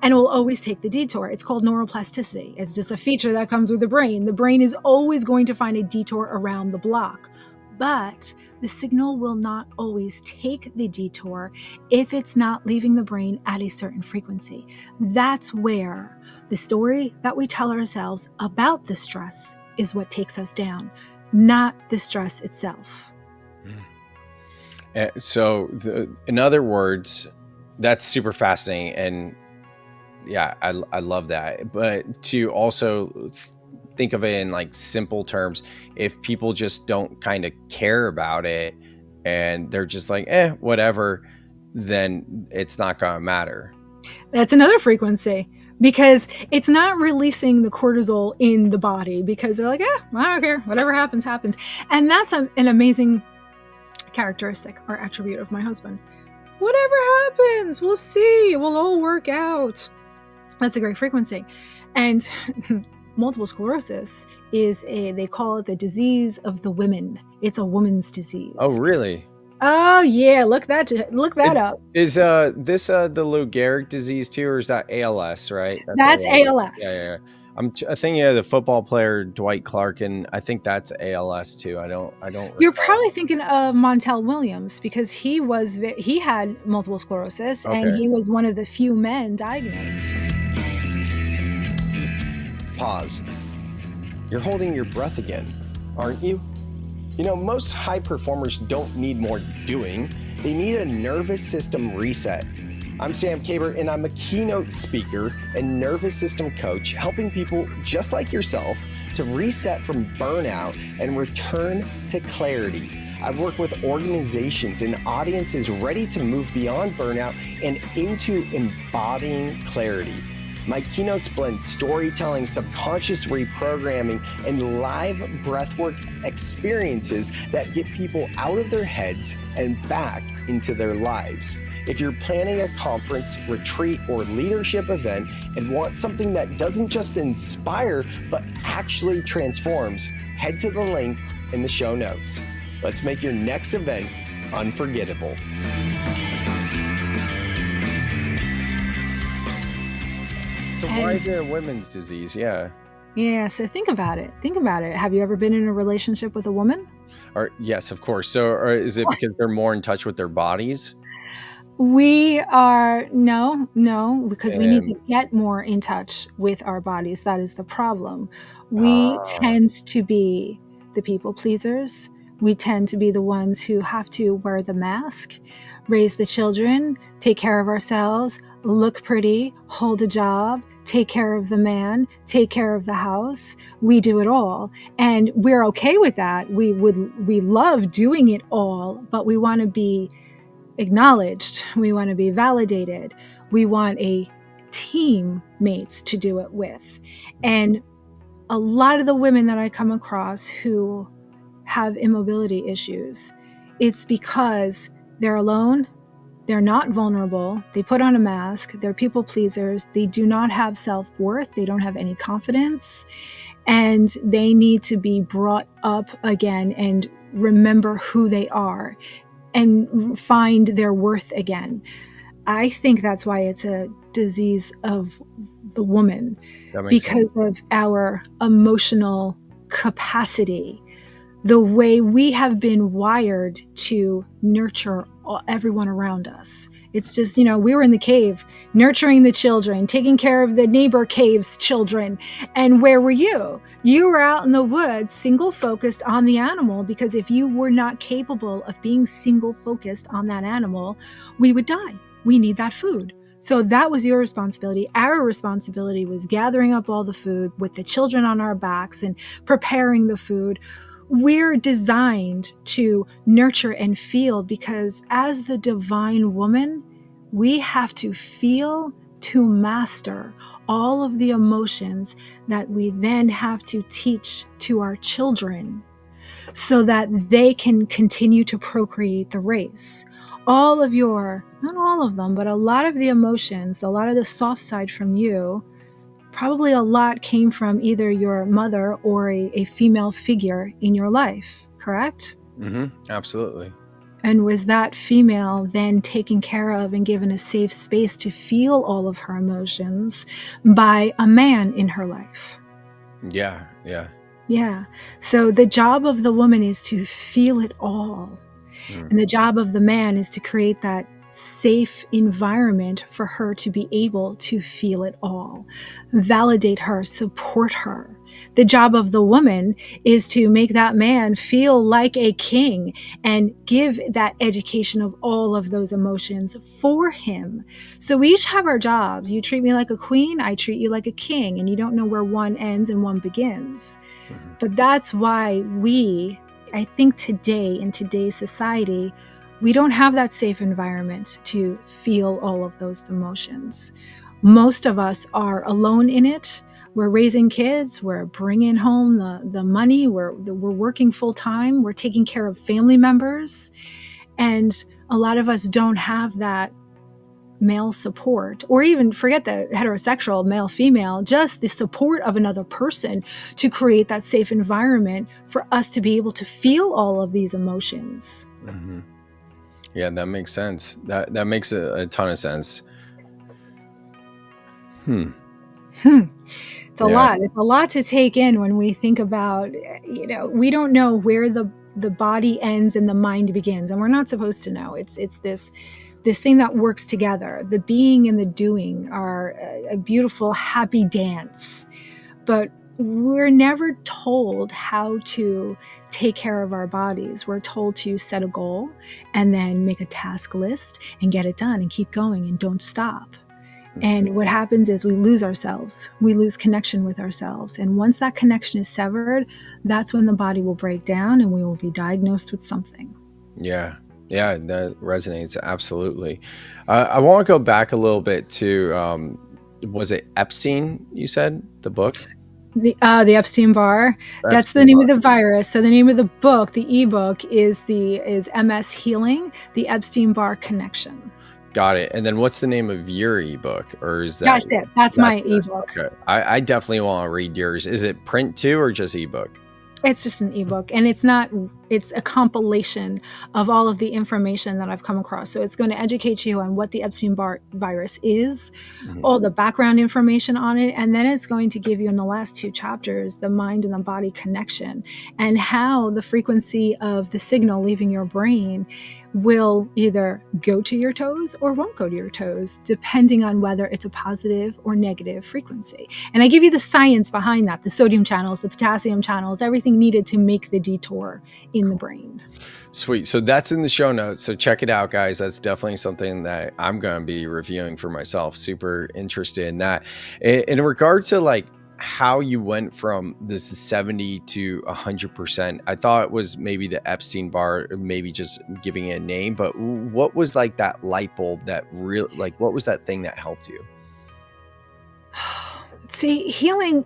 Speaker 2: And it will always take the detour. It's called neuroplasticity. It's just a feature that comes with the brain. The brain is always going to find a detour around the block. But the signal will not always take the detour if it's not leaving the brain at a certain frequency. That's where the story that we tell ourselves about the stress is what takes us down, not the stress itself.
Speaker 1: So in other words, that's super fascinating. And yeah, I love that. But to also think of it in like simple terms. If people just don't kind of care about it and they're just like, whatever, then it's not going to matter.
Speaker 2: That's another frequency, because it's not releasing the cortisol in the body, because they're like, I don't care, whatever happens, happens. And that's an amazing characteristic or attribute of my husband. Whatever happens, we'll see, we'll all work out. That's a great frequency. And multiple sclerosis is they call it the disease of the women. It's a woman's disease.
Speaker 1: Oh, really?
Speaker 2: Oh yeah, look that up.
Speaker 1: Is this the Lou Gehrig disease too, or is that ALS, right?
Speaker 2: That's ALS.
Speaker 1: Yeah. I'm thinking of the football player Dwight Clark, and I think that's ALS too. I don't
Speaker 2: You're
Speaker 1: recall.
Speaker 2: probably thinking of Montel Williams, because he had multiple sclerosis, and
Speaker 1: Okay.
Speaker 2: he was one of the few men diagnosed.
Speaker 1: Pause. You're holding your breath again, aren't you? You know, most high performers don't need more doing. They need a nervous system reset. I'm Sam Kaber, and I'm a keynote speaker and nervous system coach, helping people just like yourself to reset from burnout and return to clarity. I've worked with organizations and audiences ready to move beyond burnout and into embodying clarity. My keynotes blend storytelling, subconscious reprogramming, and live breathwork experiences that get people out of their heads and back into their lives. If you're planning a conference, retreat, or leadership event and want something that doesn't just inspire, but actually transforms, head to the link in the show notes. Let's make your next event unforgettable. So why is it a women's disease? Yeah.
Speaker 2: Yeah, so think about it. Have you ever been in a relationship with a woman?
Speaker 1: Or yes, of course. So or is it because they're more in touch with their bodies?
Speaker 2: We are no, because we need to
Speaker 1: And
Speaker 2: get more in touch with our bodies. That is the problem. We tend to be the people pleasers. We tend to be the ones who have to wear the mask, raise the children, take care of ourselves, look pretty, hold a job, take care of the man, take care of the house. We do it all. And we're okay with that. We love doing it all, but we want to be acknowledged. We want to be validated. We want a teammates to do it with. And a lot of the women that I come across who have immobility issues, it's because they're alone, they're not vulnerable, they put on a mask, they're people pleasers, they do not have self-worth, they don't have any confidence, and they need to be brought up again and remember who they are and find their worth again. I think that's why it's a disease of the woman, because of our emotional capacity, the way we have been wired to nurture everyone around us. It's just, we were in the cave, nurturing the children, taking care of the neighbor cave's children. And where were you? You were out in the woods, single focused on the animal, because if you were not capable of being single focused on that animal, we would die. We need that food. So that was your responsibility. Our responsibility was gathering up all the food with the children on our backs and preparing the food. We're designed to nurture and feel, because as the divine woman, we have to feel to master all of the emotions that we then have to teach to our children so that they can continue to procreate the race. All of your, not all of them, but a lot of the emotions, a lot of the soft side from you, probably a lot came from either your mother or a female figure in your life, correct?
Speaker 1: Absolutely.
Speaker 2: And was that female then taken care of and given a safe space to feel all of her emotions by a man in her life?
Speaker 1: Yeah.
Speaker 2: Yeah. So the job of the woman is to feel it all. And the job of the man is to create that safe environment for her to be able to feel it all. Validate her, support her. The job of the woman is to make that man feel like a king and give that education of all of those emotions for him. So we each have our jobs. You treat me like a queen, I treat you like a king, and you don't know where one ends and one begins. But that's why I think today, in today's society, we don't have that safe environment to feel all of those emotions. Most of us are alone in it. We're raising kids, we're bringing home the money, we're working full time, we're taking care of family members. And a lot of us don't have that male support, or even forget the heterosexual male female, just the support of another person to create that safe environment for us to be able to feel all of these emotions.
Speaker 1: Mm-hmm. Yeah, that makes sense. That makes a ton of sense.
Speaker 2: It's a
Speaker 1: Yeah.
Speaker 2: lot. It's a lot to take in when we think about, we don't know where the body ends and the mind begins, and we're not supposed to know. It's this thing that works together. The being and the doing are a beautiful, happy dance. But we're never told how to take care of our bodies. We're told to set a goal and then make a task list and get it done and keep going and don't stop. And what happens is we lose ourselves. We lose connection with ourselves. And once that connection is severed, that's when the body will break down and we will be diagnosed with something.
Speaker 1: Yeah. Yeah, that resonates. Absolutely. I want to go back a little bit to, was it Epstein, you said, the book?
Speaker 2: The Epstein Barr. That's the name of the virus. So the name of the book, the ebook, is MS Healing, the Epstein Barr Connection.
Speaker 1: Got it. And then what's the name of your ebook? Or is that?
Speaker 2: That's it. That's my ebook.
Speaker 1: Okay. I definitely want to read yours. Is it print too, or just ebook?
Speaker 2: It's just an ebook, and it's a compilation of all of the information that I've come across. So it's going to educate you on what the Epstein-Barr virus is, all the background information on it, and then it's going to give you in the last 2 chapters the mind and the body connection and how the frequency of the signal leaving your brain will either go to your toes or won't go to your toes, depending on whether it's a positive or negative frequency. And I give you the science behind that, the sodium channels, the potassium channels, everything needed to make the detour in the brain.
Speaker 1: Sweet. So that's in the show notes. So check it out, guys. That's definitely something that I'm going to be reviewing for myself. Super interested in that. In regard to like how you went from this 70 to 100%, I thought it was maybe the Epstein Barr, maybe just giving it a name, but what was like that light bulb that what was that thing that helped you?
Speaker 2: See, healing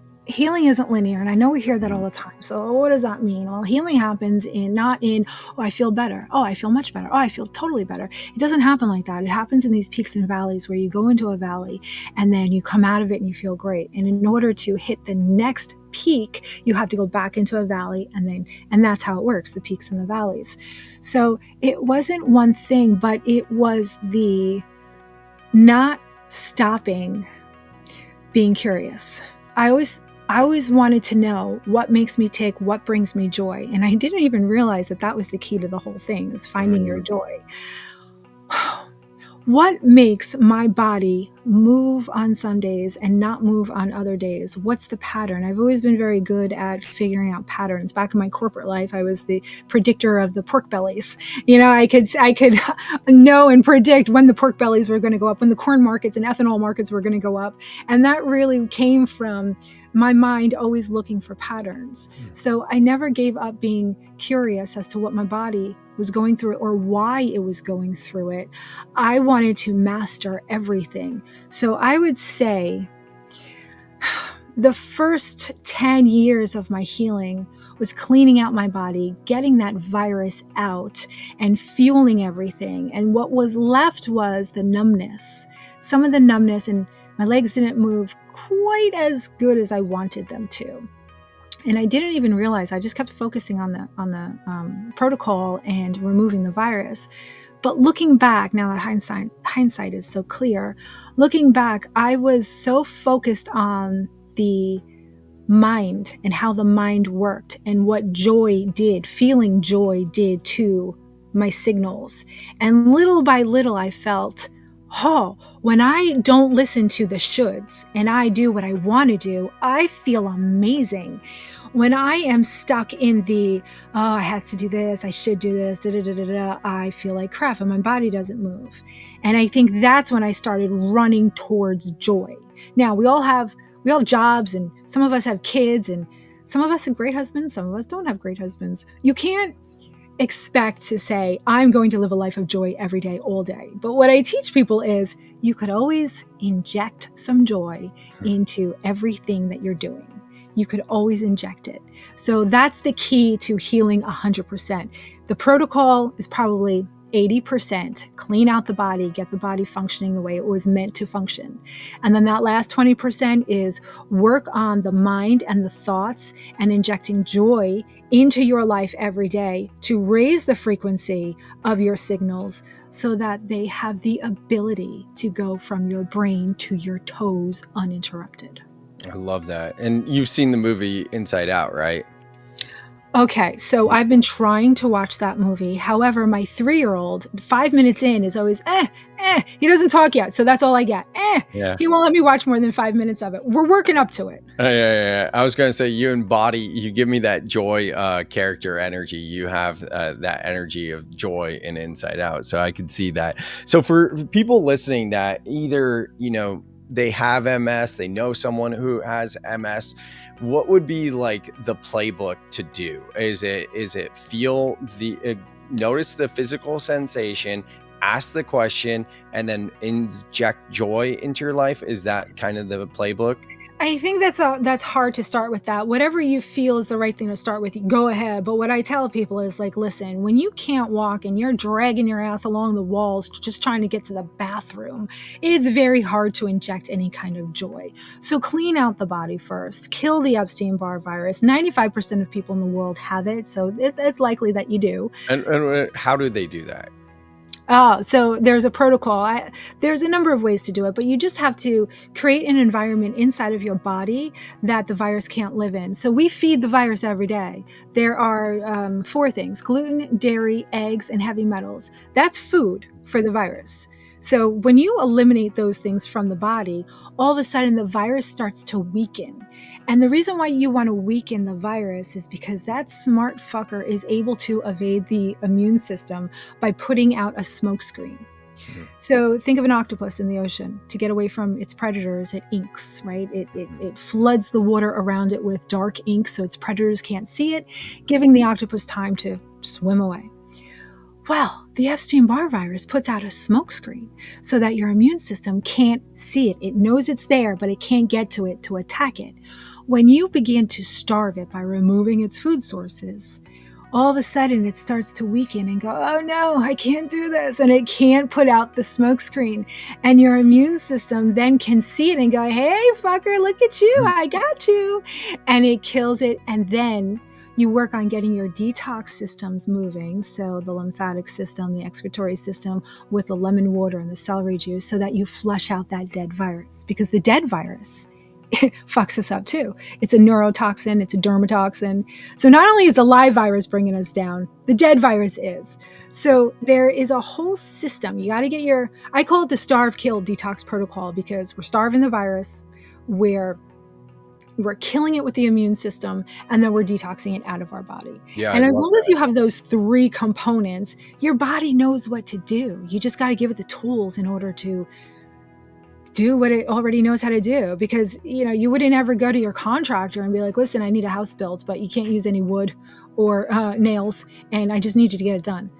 Speaker 2: isn't linear, and I know we hear that all the time. So what does that mean? Well, healing happens not in, oh, I feel better. Oh, I feel much better. Oh, I feel totally better. It doesn't happen like that. It happens in these peaks and valleys where you go into a valley and then you come out of it and you feel great. And in order to hit the next peak, you have to go back into a valley, and that's how it works, the peaks and the valleys. So it wasn't one thing, but it was the not stopping being curious. I always wanted to know what makes me tick, what brings me joy. And I didn't even realize that was the key to the whole thing, is finding your joy. What makes my body move on some days and not move on other days? What's the pattern? I've always been very good at figuring out patterns. Back in my corporate life, I was the predictor of the pork bellies. I could know and predict when the pork bellies were going to go up, when the corn markets and ethanol markets were going to go up. And that really came from my mind always looking for patterns. So I never gave up being curious as to what my body was going through or why it was going through it. I wanted to master everything. So I would say the first 10 years of my healing was cleaning out my body, getting that virus out and fueling everything. And what was left was the numbness, some of the numbness, and my legs didn't move quite as good as I wanted them to. And I didn't even realize, I just kept focusing on the protocol and removing the virus. But looking back, now that hindsight is so clear, looking back, I was so focused on the mind and how the mind worked and what joy did, feeling joy did to my signals. And little by little, I felt, Oh, when I don't listen to the shoulds and I do what I want to do, I feel amazing. When I am stuck in the, oh, I have to do this, I should do this, da da da da da, I feel like crap and my body doesn't move. And I think that's when I started running towards joy. Now, we all have jobs, and some of us have kids, and some of us have great husbands, some of us don't have great husbands. You can't expect to say, I'm going to live a life of joy every day, all day. But what I teach people is you could always inject some joy into everything that you're doing. You could always inject it. So that's the key to healing 100%. The protocol is probably 80% clean out the body, get the body functioning the way it was meant to function. And then that last 20% is work on the mind and the thoughts and injecting joy into your life every day to raise the frequency of your signals so that they have the ability to go from your brain to your toes uninterrupted.
Speaker 1: I love that. And you've seen the movie Inside Out, right?
Speaker 2: Okay, so I've been trying to watch that movie. However, my 3-year-old, 5 minutes in, is always, he doesn't talk yet. So that's all I get.
Speaker 1: Yeah.
Speaker 2: He won't let me watch more than 5 minutes of it. We're working up to it.
Speaker 1: Yeah. I was going to say you give me that joy character energy. You have that energy of joy in Inside Out. So I could see that. So for people listening that either, they have MS, they know someone who has MS, what would be like the playbook to do? Is it feel notice the physical sensation, ask the question, and then inject joy into your life? Is that kind of the playbook?
Speaker 2: I think that's hard to start with that. Whatever you feel is the right thing to start with, go ahead. But what I tell people is like, listen, when you can't walk and you're dragging your ass along the walls just trying to get to the bathroom, it's very hard to inject any kind of joy. So clean out the body first. Kill the Epstein Barr virus. 95% of people in the world have it, so it's likely that you do.
Speaker 1: And how do they do that?
Speaker 2: So there's a protocol. There's a number of ways to do it, but you just have to create an environment inside of your body that the virus can't live in. So we feed the virus every day. There are 4 things: gluten, dairy, eggs, and heavy metals. That's food for the virus. So when you eliminate those things from the body, all of a sudden the virus starts to weaken. And the reason why you want to weaken the virus is because that smart fucker is able to evade the immune system by putting out a smoke screen. Mm-hmm. So think of an octopus in the ocean. To get away from its predators, it inks, right? It floods the water around it with dark ink so its predators can't see it, giving the octopus time to swim away. Well, the Epstein-Barr virus puts out a smoke screen so that your immune system can't see it. It knows it's there, but it can't get to it to attack it. When you begin to starve it by removing its food sources, all of a sudden it starts to weaken and go, oh no, I can't do this. And it can't put out the smoke screen. And your immune system then can see it and go, hey, fucker, look at you. I got you. And it kills it. And then you work on getting your detox systems moving. So the lymphatic system, the excretory system with the lemon water and the celery juice so that you flush out that dead virus. Because the dead virus fucks us up too. It's a neurotoxin, it's a dermatoxin. So not only is the live virus bringing us down, the dead virus is. So there is a whole system. You got to get I call it the starve, kill, detox protocol because we're starving the virus, we're killing it with the immune system, and then we're detoxing it out of our body. Yeah, and as long as you have those 3 components, your body knows what to do. You just got to give it the tools in order to do what it already knows how to do, because you wouldn't ever go to your contractor and be like, listen, I need a house built, but you can't use any wood or nails, and I just need you to get it done.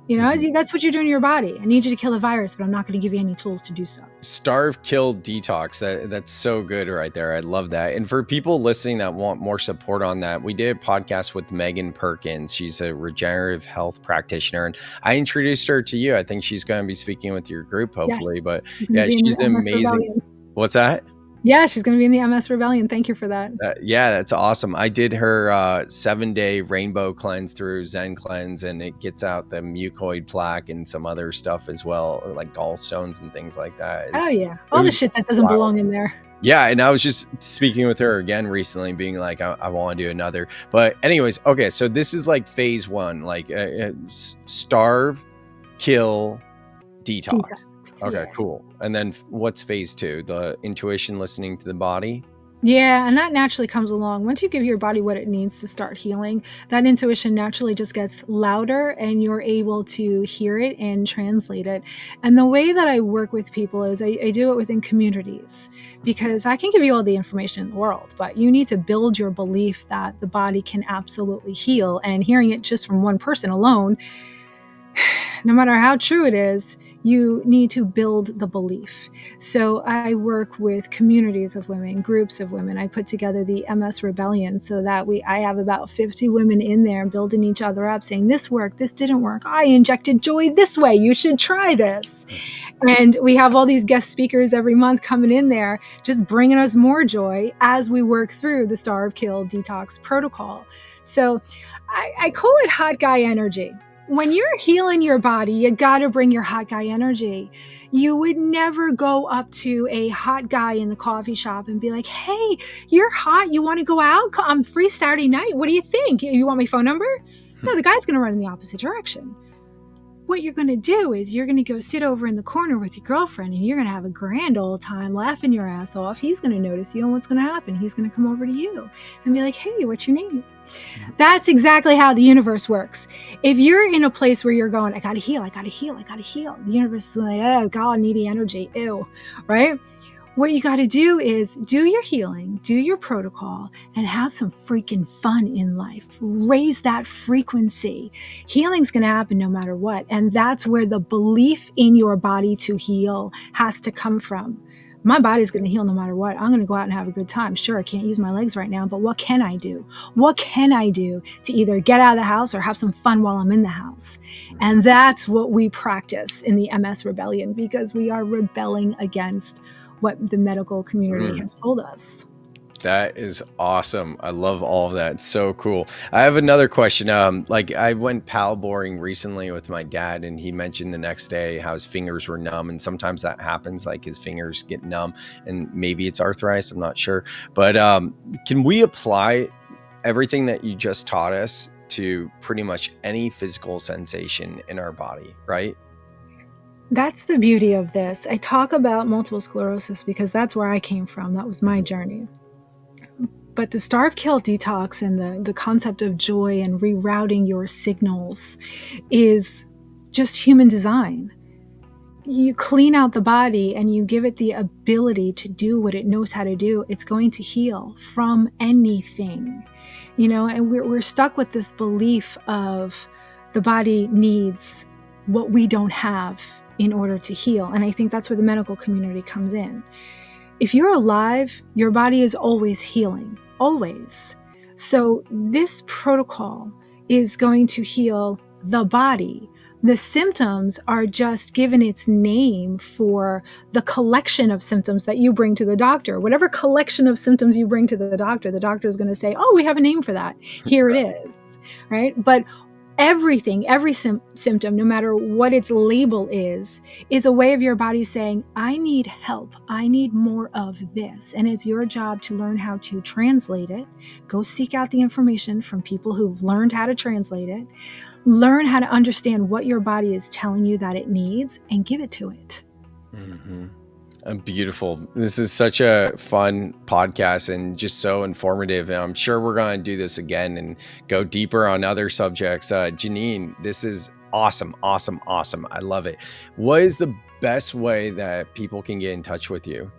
Speaker 2: That's what you're doing to your body. I need you to kill the virus, but I'm not going to give you any tools to do so.
Speaker 1: Starve, kill, detox. That's so good right there. I love that. And for people listening that want more support on that, we did a podcast with Megan Perkins. She's a regenerative health practitioner, and I introduced her to you. I think she's going to be speaking with your group, hopefully. Yes, but yeah, she's amazing. Rebellion. What's that?
Speaker 2: Yeah, she's going to be in the MS Rebellion. Thank you for that.
Speaker 1: Yeah, that's awesome. I did her 7-day rainbow cleanse through Zen Cleanse, and it gets out the mucoid plaque and some other stuff as well, like gallstones and things like that.
Speaker 2: Oh, yeah. All the shit that doesn't belong in there.
Speaker 1: Yeah, and I was just speaking with her again recently, being like, I want to do another. But anyways, okay, so this is like phase 1, like starve, kill, detox. Okay, cool. And then what's phase 2? The intuition, listening to the body?
Speaker 2: Yeah, and that naturally comes along. Once you give your body what it needs to start healing, that intuition naturally just gets louder and you're able to hear it and translate it. And the way that I work with people is I do it within communities, because I can give you all the information in the world, but you need to build your belief that the body can absolutely heal. And hearing it just from one person alone, no matter how true it is, you need to build the belief. So I work with communities of women, groups of women. I put together the MS Rebellion so that I have about 50 women in there building each other up, saying this worked, this didn't work. I injected joy this way. You should try this. And we have all these guest speakers every month coming in there, just bringing us more joy as we work through the Starve, Kill, Detox protocol. So I call it hot guy energy. When you're healing your body, you got to bring your hot guy energy. You would never go up to a hot guy in the coffee shop and be like, hey, you're hot. You want to go out? I'm free Saturday night. What do you think? You want my phone number? No, the guy's going to run in the opposite direction. What you're going to do is you're going to go sit over in the corner with your girlfriend and you're going to have a grand old time laughing your ass off. He's going to notice you, and what's going to happen? He's going to come over to you and be like, hey, what's your name? That's exactly how the universe works. If you're in a place where you're going, I got to heal, I got to heal, I got to heal, the universe is like, oh, God, needy energy, ew, right? What you got to do is do your healing, do your protocol, and have some freaking fun in life. Raise that frequency. Healing's going to happen no matter what. And that's where the belief in your body to heal has to come from. My body's going to heal no matter what. I'm going to go out and have a good time. Sure, I can't use my legs right now, but what can I do? What can I do to either get out of the house or have some fun while I'm in the house? And that's what we practice in the MS Rebellion, because we are rebelling against what the medical community has told us.
Speaker 1: That is awesome. I love all of that. It's so cool. I have another question. Like I went paddleboarding recently with my dad, and he mentioned the next day how his fingers were numb. And sometimes that happens, like his fingers get numb, and maybe it's arthritis. I'm not sure. But can we apply everything that you just taught us to pretty much any physical sensation in our body, right?
Speaker 2: That's the beauty of this. I talk about multiple sclerosis because that's where I came from. That was my journey. But the Starve, Kill, Detox and the concept of joy and rerouting your signals is just human design. You clean out the body and you give it the ability to do what it knows how to do. It's going to heal from anything, and we're stuck with this belief of the body needs what we don't have in order to heal. And I think that's where the medical community comes in. If you're alive, your body is always healing, always. So this protocol is going to heal the body. The symptoms are just given its name for the collection of symptoms that you bring to the doctor. Whatever collection of symptoms you bring to the doctor is going to say, oh, we have a name for that. Here it is, right? But everything, every symptom, no matter what its label is a way of your body saying, I need help. I need more of this. And it's your job to learn how to translate it. Go seek out the information from people who've learned how to translate it. Learn how to understand what your body is telling you that it needs and give it to it.
Speaker 1: Mm-hmm. Beautiful. This is such a fun podcast and just so informative. And I'm sure we're going to do this again and go deeper on other subjects. Jeanene, this is awesome, awesome, awesome. I love it. What is the best way that people can get in touch with you?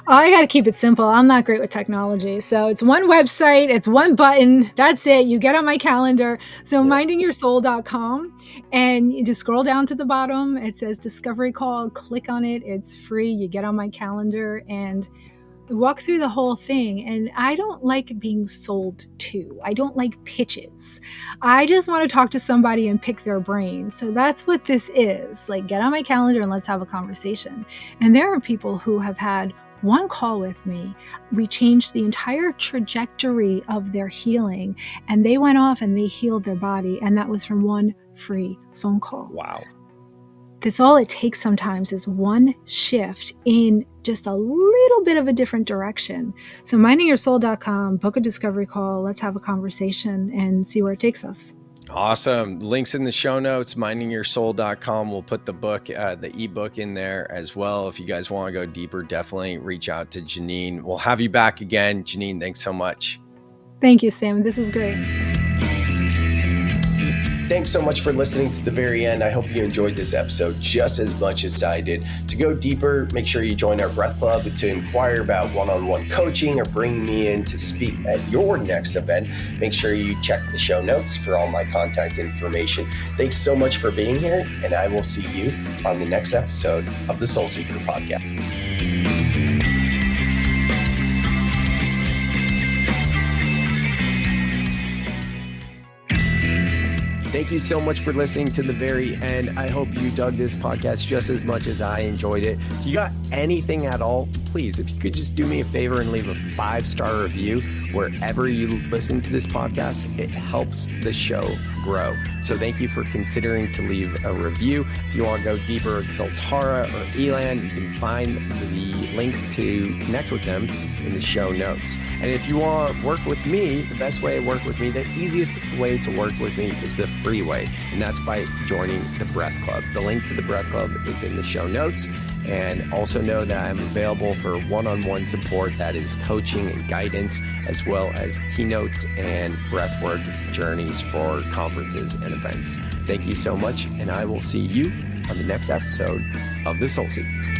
Speaker 2: I got to keep it simple. I'm not great with technology. So it's one website, it's one button. That's it. You get on my calendar. So mindingyoursoul.com, and you just scroll down to the bottom. It says discovery call. Click on it. It's free. You get on my calendar and walk through the whole thing. And I don't like being sold to. I don't like pitches. I just want to talk to somebody and pick their brain. So that's what this is. Like, get on my calendar and let's have a conversation. And there are people who have had one call with me. We changed the entire trajectory of their healing, and they went off and they healed their body. And that was from one free phone call.
Speaker 1: Wow.
Speaker 2: That's all it takes sometimes, is one shift in just a little bit of a different direction. So mindingyoursoul.com, book a discovery call. Let's have a conversation and see where it takes us.
Speaker 1: Awesome. Links in the show notes, mindingyoursoul.com. We'll put the book, the ebook in there as well. If you guys want to go deeper, definitely reach out to Jeanene. We'll have you back again. Jeanene, thanks so much.
Speaker 2: Thank you, Sam. This is great.
Speaker 1: Thanks so much for listening to the very end. I hope you enjoyed this episode just as much as I did. To go deeper, make sure you join our Breath Club to inquire about one-on-one coaching or bring me in to speak at your next event. Make sure you check the show notes for all my contact information. Thanks so much for being here, and I will see you on the next episode of the Soul Seeker podcast. Thank you so much for listening to the very end. I hope you dug this podcast just as much as I enjoyed it. If you got anything at all, please, if you could just do me a favor and leave a 5-star review wherever you listen to this podcast, it helps the show grow. So thank you for considering to leave a review. If you want to go deeper with Soltara or Elan, you can find the links to connect with them in the show notes. And if you want to work with me, the best way to work with me, the easiest way to work with me is the free way, and that's by joining the Breath Club. The link to the Breath Club is in the show notes. And also know that I'm available for one-on-one support, that is coaching and guidance, as well as keynotes and breathwork journeys for conferences and events. Thank you so much, and I will see you on the next episode of The Soul Seeker.